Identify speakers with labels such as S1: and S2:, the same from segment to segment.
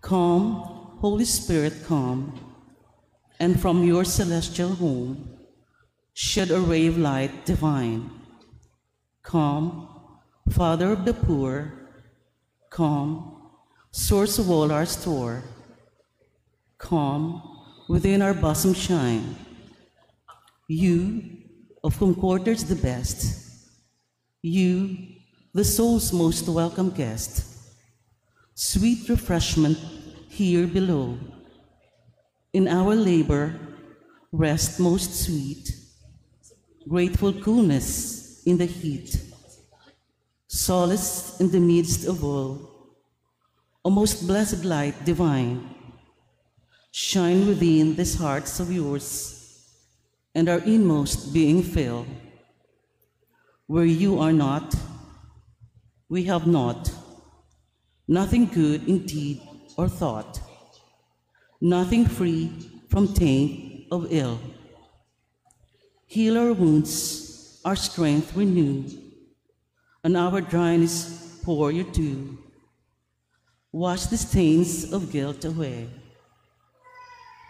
S1: Come, Holy Spirit, come, and from your celestial home shed a ray of light divine. Come, Father of the poor, come, source of all our store. Come, within our bosom shine. You, of whom quarters the best, you, the soul's most welcome guest. Sweet refreshment here below. In our labor, rest most sweet. Grateful coolness in the heat. Solace in the midst of all. A most blessed light divine. Shine within these hearts of yours, and our inmost being fill. Where you are not, we have not. Nothing good in deed or thought, nothing free from taint of ill. Heal our wounds, our strength renew, and our dryness pour your dew. Wash the stains of guilt away.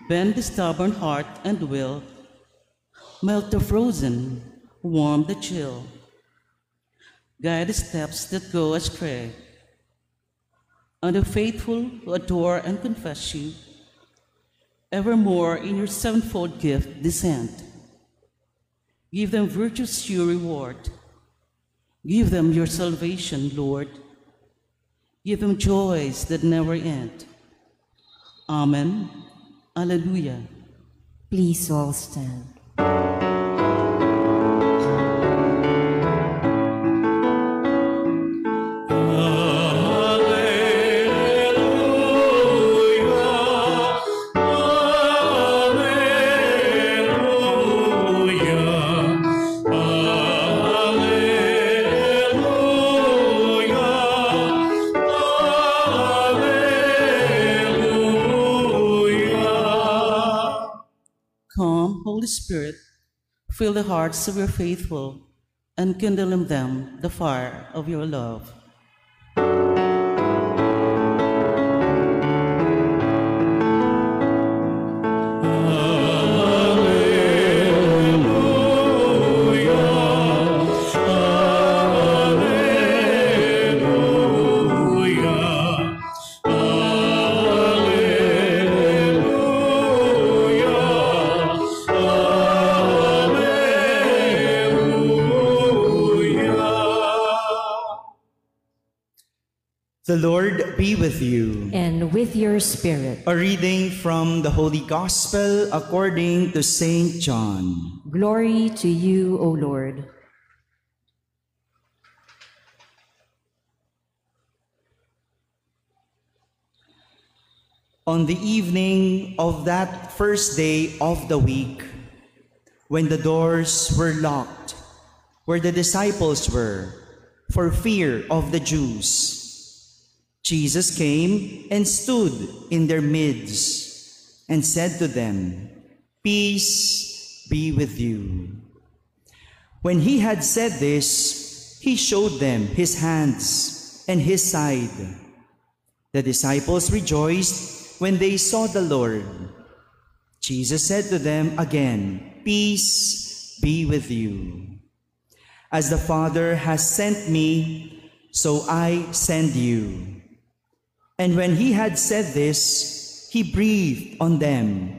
S1: Bend the stubborn heart and will, melt the frozen, warm the chill. Guide the steps that go astray, and the faithful who adore and confess you, evermore in your sevenfold gift descend. Give them virtue's sure reward. Give them your salvation, Lord. Give them joys that never end. Amen. Alleluia.
S2: Please all stand.
S1: Spirit, fill the hearts of your faithful and kindle in them the fire of your love.
S3: The Lord be with you.
S2: And with your spirit.
S3: A reading from the Holy Gospel according to Saint John.
S2: Glory to you, O Lord.
S3: On the evening of that first day of the week, when the doors were locked, where the disciples were, for fear of the Jews, Jesus came and stood in their midst and said to them, "Peace be with you." When he had said this, he showed them his hands and his side. The disciples rejoiced when they saw the Lord. Jesus said to them again, "Peace be with you. As the Father has sent me, so I send you." And when he had said this, he breathed on them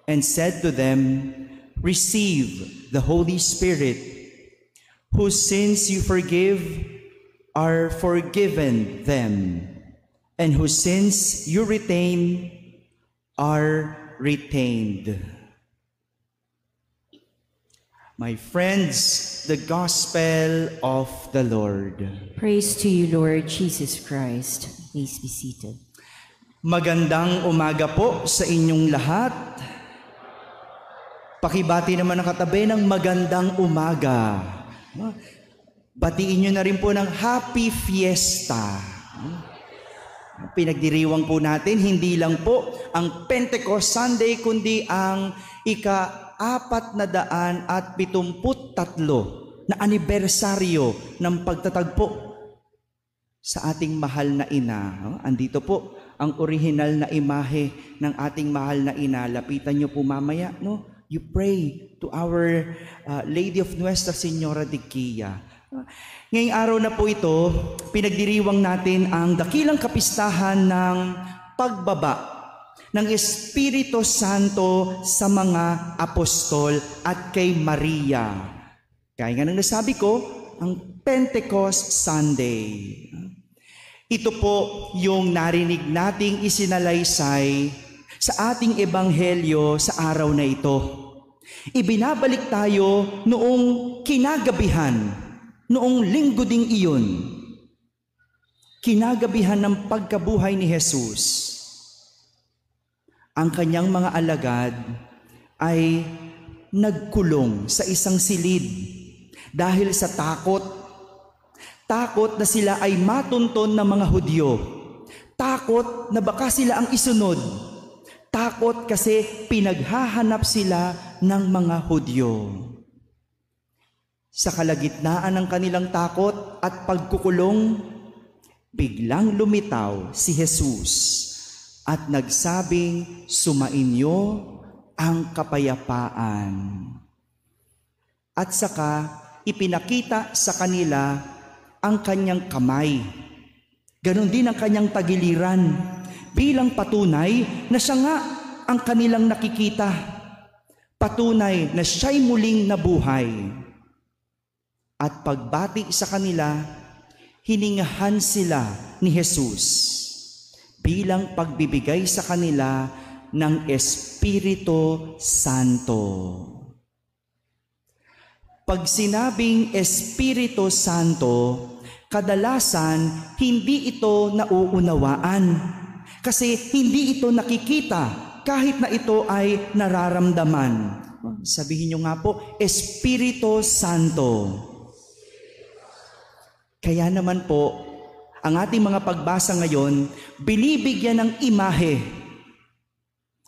S3: and said to them, "Receive the Holy Spirit. Whose sins you forgive are forgiven them, and whose sins you retain are retained." My friends, the Gospel of the Lord.
S2: Praise to you, Lord Jesus Christ. Please be seated.
S3: Magandang umaga po sa inyong lahat. Pakibati naman ang katabi ng magandang umaga. Batiin nyo na rin po ng Happy Fiesta. Pinagdiriwang po natin, hindi lang po ang Pentecost Sunday, kundi ang ika-473 na anibersaryo ng pagtatagpo sa ating mahal na ina. Andito po ang orihinal na imahe ng ating mahal na ina. Lapitan niyo po mamaya, no? You pray to our Lady of Nuestra Señora de Quilla. Ngayong araw na po ito, pinagdiriwang natin ang dakilang kapistahan ng pagbaba ng Espiritu Santo sa mga apostol at kay Maria. Kaya nga nang nasabi ko, ang Pentecost Sunday. Ito po yung narinig nating isinalaysay sa ating ebanghelyo sa araw na ito. Ibinabalik tayo noong kinagabihan, noong linggo ding iyon. Kinagabihan ng pagkabuhay ni Jesus. Ang kanyang mga alagad ay nagkulong sa isang silid dahil sa takot. Takot na sila ay matunton ng mga Hudyo. Takot na baka sila ang isunod. Takot kasi pinaghahanap sila ng mga Hudyo. Sa kalagitnaan ng kanilang takot at pagkukulong, biglang lumitaw si Jesus at nagsabing, "Sumainyo ang kapayapaan." At saka ipinakita sa kanila ang kanyang kamay. Ganon din ang kanyang tagiliran bilang patunay na siya nga ang kanilang nakikita. Patunay na siya'y muling nabuhay. At pagbati sa kanila, hiningahan sila ni Jesus bilang pagbibigay sa kanila ng Espiritu Santo. Pag sinabing Espiritu Santo, kadalasan hindi ito nauunawaan kasi hindi ito nakikita kahit na ito ay nararamdaman. Sabihin nyo nga po, Espiritu Santo. Kaya naman po, ang ating mga pagbasa ngayon, binibigyan ng imahe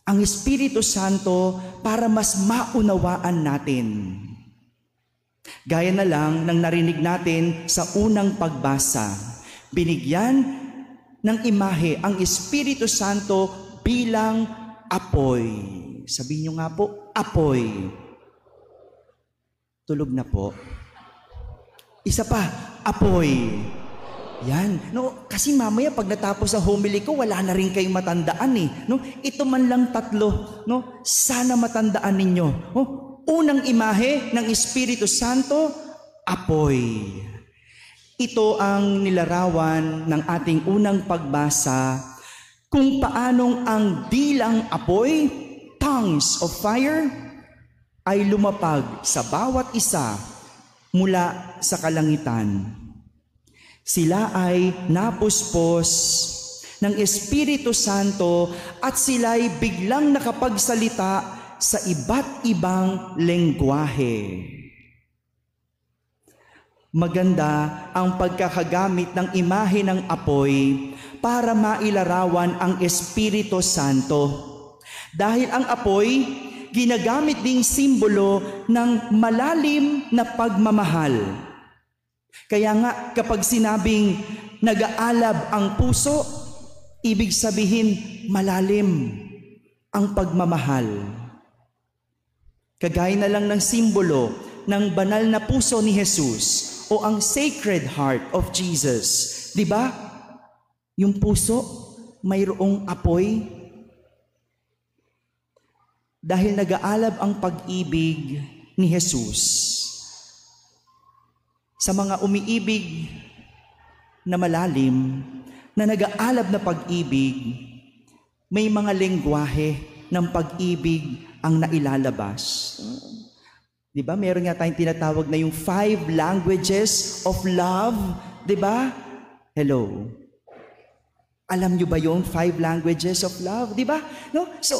S3: ang Espiritu Santo para mas maunawaan natin. Gaya na lang ng narinig natin sa unang pagbasa, binigyan ng imahe ang Espiritu Santo bilang apoy. Sabihin nyo nga po, apoy. Tulog na po. Isa pa, apoy. Yan. No, kasi mamaya pag natapos ang homily ko, wala na rin kayong matandaan eh. No, ito man lang tatlo. No, sana matandaan ninyo. Oh, unang imahe ng Espiritu Santo, apoy. Ito ang nilarawan ng ating unang pagbasa kung paanong ang dilang apoy, tongues of fire, ay lumapag sa bawat isa mula sa kalangitan. Sila ay napuspos ng Espiritu Santo at sila'y biglang nakapagsalita sa iba't ibang lengguwahe. Maganda ang pagkakagamit ng imahe ng apoy para mailarawan ang Espiritu Santo. Dahil ang apoy, ginagamit ding simbolo ng malalim na pagmamahal. Kaya nga kapag sinabing nag-aalab ang puso, ibig sabihin malalim ang pagmamahal. Kagaya na lang ng simbolo ng banal na puso ni Jesus o ang Sacred Heart of Jesus. Di ba? Yung puso, mayroong apoy. Dahil nag-aalab ang pag-ibig ni Jesus. Sa mga umiibig na malalim, na nag-aalab na pag-ibig, may mga lengguwahe ng pag-ibig ang nailalabas. Di ba? Meron nga tayong tinatawag na yung 5 languages of love. Di ba? Hello. Alam nyo ba yung 5 languages of love? Di ba? No? So,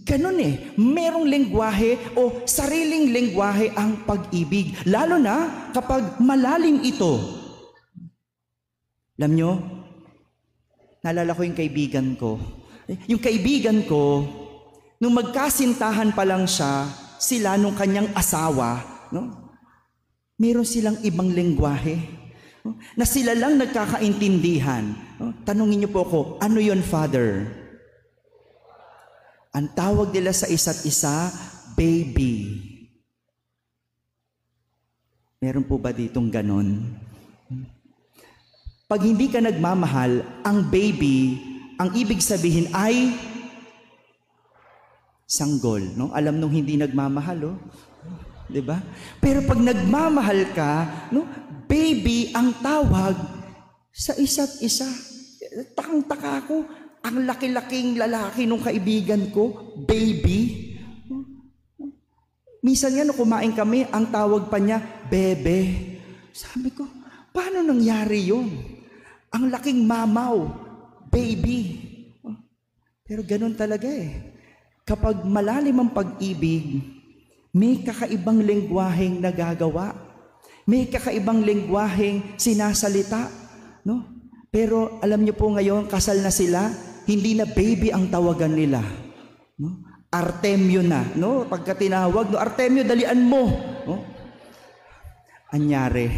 S3: ganun eh. Merong lengguwahe o sariling lengguwahe ang pag-ibig. Lalo na kapag malalim ito. Alam nyo, naalala ko yung kaibigan ko. Yung kaibigan ko, nung magkasintahan pa lang siya, sila nung kanyang asawa, no? Meron silang ibang lengguwahe, no? Na sila lang nagkakaintindihan. Tanungin niyo po ako, ano yon, Father? Ang tawag nila sa isa't isa, baby. Meron po ba ditong ganon? Pag hindi ka nagmamahal, ang baby, ang ibig sabihin ay sanggol. No? Alam nung hindi nagmamahal, oh. Diba? Pero pag nagmamahal ka, no, baby ang tawag sa isa't isa. Takang-taka ako, ang laki-laking lalaki nung kaibigan ko, baby. Minsan nga, no, kumain kami, ang tawag pa niya, bebe. Sabi ko, paano nangyari yun? Ang laking mamaw, baby. Pero ganun talaga eh. Kapag malalim ang pag-ibig, may kakaibang lengguwaheng nagagawa. May kakaibang lengguwaheng sinasalita. No? Pero alam niyo po ngayon, kasal na sila, hindi na baby ang tawagan nila. No? Artemio na. No? Pagka tinawag, no? Artemio, dalian mo. No? Anyari.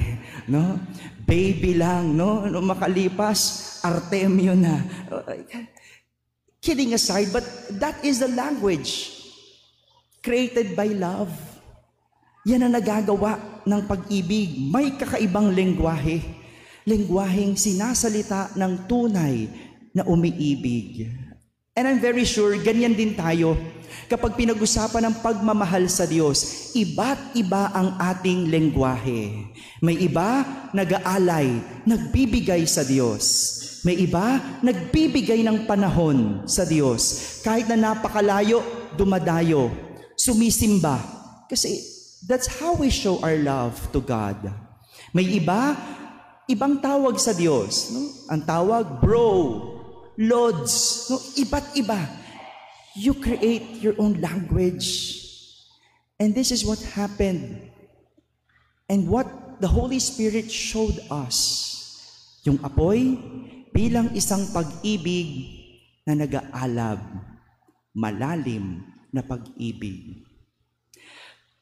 S3: No? Baby lang. No? No, makalipas, Artemio na. Kidding aside, but that is the language created by love. Yan ang nagagawa ng pag-ibig. May kakaibang lengguwahe. Lengguwaheng sinasalita ng tunay na umiibig. And I'm very sure, ganyan din tayo. Kapag pinag-usapan ng pagmamahal sa Diyos, iba't iba ang ating lengguwahe. May iba, nag-aalay, nagbibigay sa Diyos. May iba, nagbibigay ng panahon sa Diyos. Kahit na napakalayo, dumadayo, sumisimba. Kasi that's how we show our love to God. May iba, ibang tawag sa Diyos. No? Ang tawag, bro, lods, no? Iba't iba. You create your own language. And this is what happened. And what the Holy Spirit showed us. Yung apoy, bilang isang pag-ibig na nag-aalab, malalim na pag-ibig.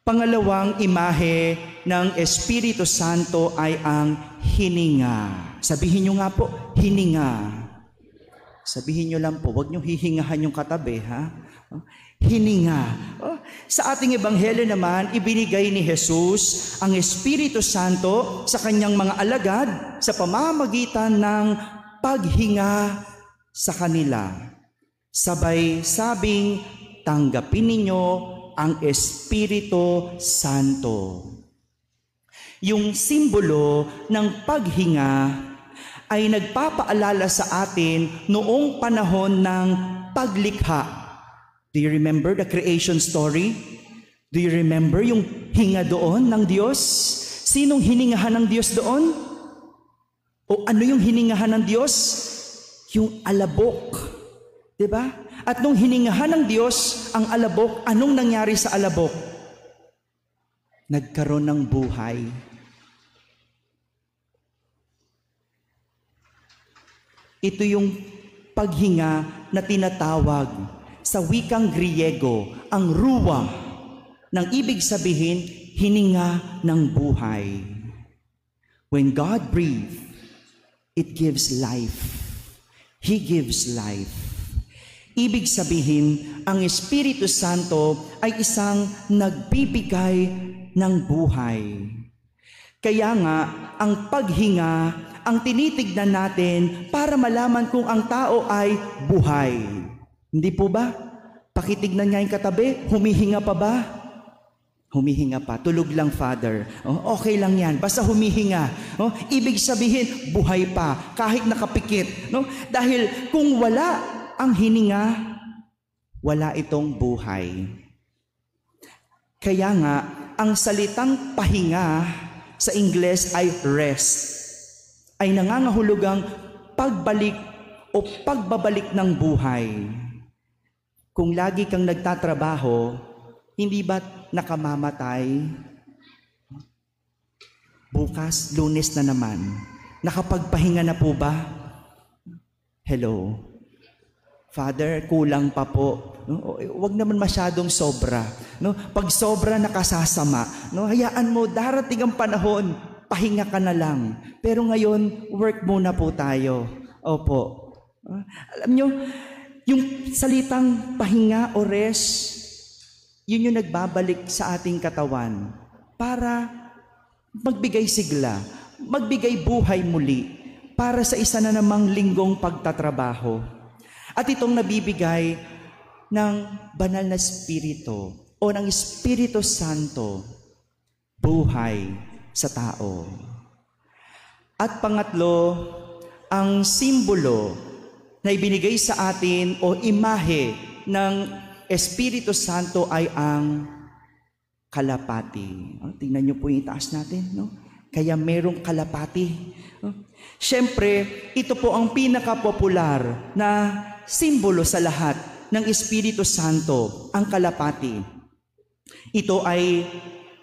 S3: Pangalawang imahe ng Espiritu Santo ay ang hininga. Sabihin nyo nga po, hininga. Sabihin nyo lang po, huwag nyo hihingahan yung katabi, ha? Hininga. Sa ating ebanghelyo naman, ibinigay ni Jesus ang Espiritu Santo sa kanyang mga alagad sa pamamagitan ng paghinga sa kanila. Sabay sabing, tanggapin ninyo ang Espiritu Santo. Yung simbolo ng paghinga ay nagpapaalala sa atin noong panahon ng paglikha. Do you remember the creation story? Do you remember yung hinga doon ng Diyos? Sinong hiningahan ng Diyos doon? O ano yung hiningahan ng Diyos? Yung alabok. Diba? At nung hiningahan ng Diyos ang alabok, anong nangyari sa alabok? Nagkaroon ng buhay. Ito yung paghinga na tinatawag sa wikang Griego, ang ruwa, nang ibig sabihin, hininga ng buhay. When God breathes, it gives life. He gives life. Ibig sabihin, ang Espiritu Santo ay isang nagbibigay ng buhay. Kaya nga, ang paghinga, ang tinitignan natin para malaman kung ang tao ay buhay. Hindi po ba? Pakitignan nga yung katabi, humihinga pa ba? Humihinga pa. Tulog lang, Father. Okay lang yan. Basta humihinga. Ibig sabihin, buhay pa. Kahit nakapikit. Dahil kung wala ang hininga, wala itong buhay. Kaya nga, ang salitang pahinga sa Ingles ay rest. Ay nangangahulugang pagbalik o pagbabalik ng buhay. Kung lagi kang nagtatrabaho, hindi ba nakamamatay? Bukas, Lunes na naman. Nakapagpahinga na po ba? Hello? Father, kulang pa po. Huwag naman masyadong sobra. Pag sobra, nakasasama. Hayaan mo, darating ang panahon, pahinga ka na lang. Pero ngayon, work muna po tayo. Opo. Alam nyo, yung salitang pahinga o rest, yun yung nagbabalik sa ating katawan para magbigay sigla, magbigay buhay muli para sa isa na namang linggong pagtatrabaho. At itong nabibigay ng banal na Espiritu o ng Espiritu Santo, buhay sa tao. At pangatlo, ang simbolo na ibinigay sa atin o imahe ng Espiritu Santo ay ang kalapati. Tingnan niyo po yung itaas natin, no? Kaya merong kalapati. Siyempre, ito po ang pinakapopular na simbolo sa lahat ng Espiritu Santo, ang kalapati. Ito ay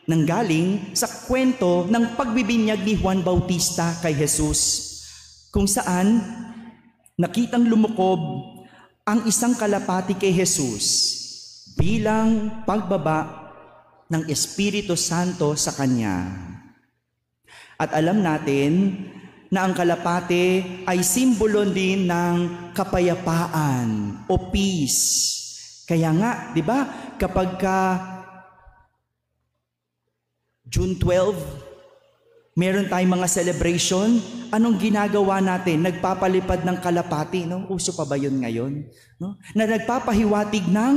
S3: nanggaling sa kwento ng pagbibinyag ni Juan Bautista kay Jesus, kung saan nakitang lumukob ang isang kalapati kay Jesus bilang pagbaba ng Espiritu Santo sa kanya. At alam natin na ang kalapati ay simbolo din ng kapayapaan o peace. Kaya nga, di ba, kapag June 12, meron tayong mga celebration, anong ginagawa natin? Nagpapalipad ng kalapati, no? Uso pa ba yun ngayon? No? Na nagpapahiwatig ng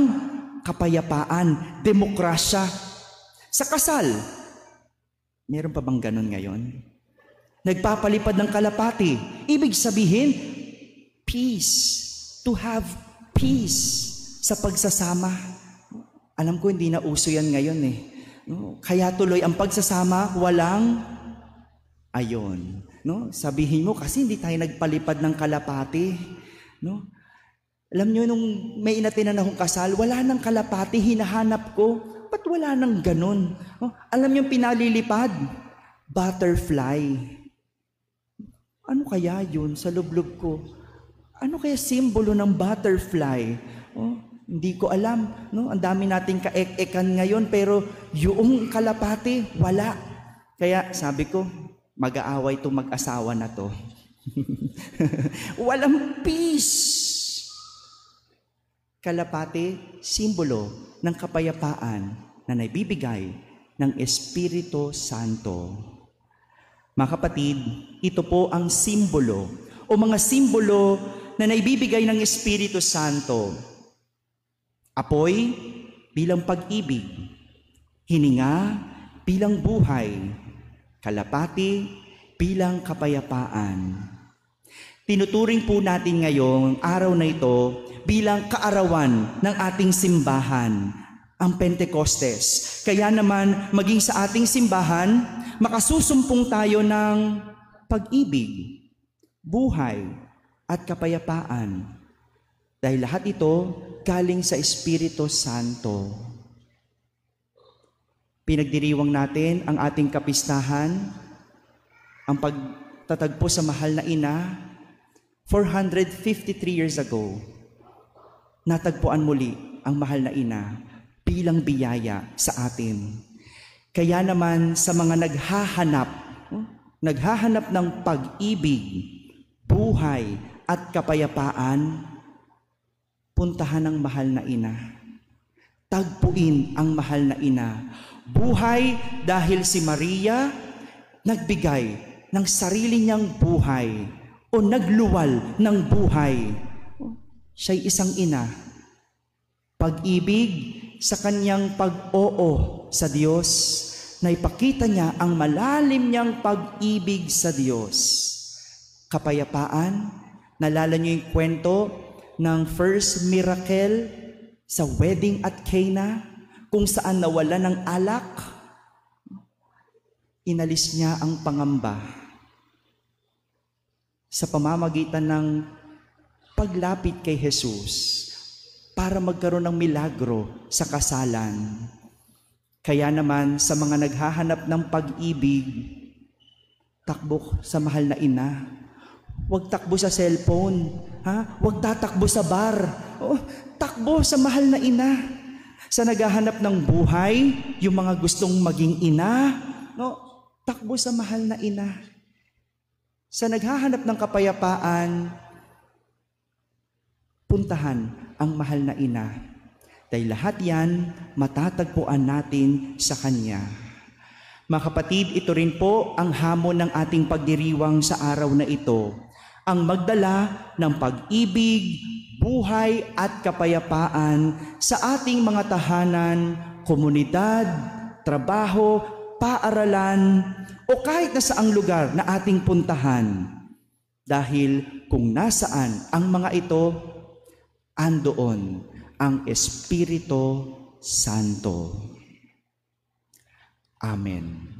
S3: kapayapaan, demokrasya. Sa kasal, meron pa bang ganun ngayon? Nagpapalipad ng kalapati. Ibig sabihin, peace. To have peace sa pagsasama. Alam ko hindi na uso yan ngayon eh. No? Kaya tuloy ang pagsasama, walang ayon. No? Sabihin mo, kasi hindi tayo nagpalipad ng kalapati. No? Alam nyo, nung may inatinan akong kasal, wala nang kalapati, hinahanap ko. Ba't wala nang ganun? No? Alam nyo, pinalilipad? Butterfly. Ano kaya yun sa lublob ko? Ano kaya simbolo ng butterfly? Oh, hindi ko alam. No? Ang dami nating kaek-ekan ngayon, pero yung kalapati, wala. Kaya sabi ko, mag-aaway itong mag-asawa na to. Walang peace. Kalapati, simbolo ng kapayapaan na naibibigay ng Espiritu Santo. Mga kapatid, ito po ang simbolo o mga simbolo na naibibigay ng Espiritu Santo. Apoy bilang pag-ibig, hininga bilang buhay, kalapati bilang kapayapaan. Tinuturing po natin ngayong araw na ito bilang kaarawan ng ating simbahan, ang Pentecostes. Kaya naman, maging sa ating simbahan, makasusumpong tayo ng pag-ibig, buhay, at kapayapaan. Dahil lahat ito galing sa Espiritu Santo. Pinagdiriwang natin ang ating kapistahan, ang pagtatagpo sa mahal na ina, 453 years ago, natagpuan muli ang mahal na ina bilang biyaya sa atin. Kaya naman sa mga naghahanap ng pag-ibig, buhay at kapayapaan, puntahan ang mahal na ina. Tagpuin ang mahal na ina. Buhay dahil si Maria nagbigay ng sarili niyang buhay o nagluwal ng buhay. Siya'y isang ina. Pag-ibig sa kanyang pag-oo sa Diyos, na ipakita niya ang malalim niyang pag-ibig sa Diyos. Kapayapaan, nalala niyo yung kwento ng first miracle sa wedding at Cana, kung saan nawala ng alak, inalis niya ang pangamba sa pamamagitan ng paglapit kay Jesus para magkaroon ng milagro sa kasalan. Kaya naman sa mga naghahanap ng pag-ibig, takbo sa mahal na ina. Huwag takbo sa cellphone, Huwag tatakbo sa bar. Takbo sa mahal na ina. Sa naghahanap ng buhay, yung mga gustong maging ina, takbo sa mahal na ina. Sa naghahanap ng kapayapaan, puntahan ang mahal na ina. Dahil lahat yan matatagpuan natin sa Kanya. Mga kapatid, ito rin po ang hamon ng ating pagdiriwang sa araw na ito. Ang magdala ng pag-ibig, buhay at kapayapaan sa ating mga tahanan, komunidad, trabaho, paaralan, o kahit na saang lugar na ating puntahan. Dahil kung nasaan ang mga ito, andoon ang Espiritu Santo. Amen.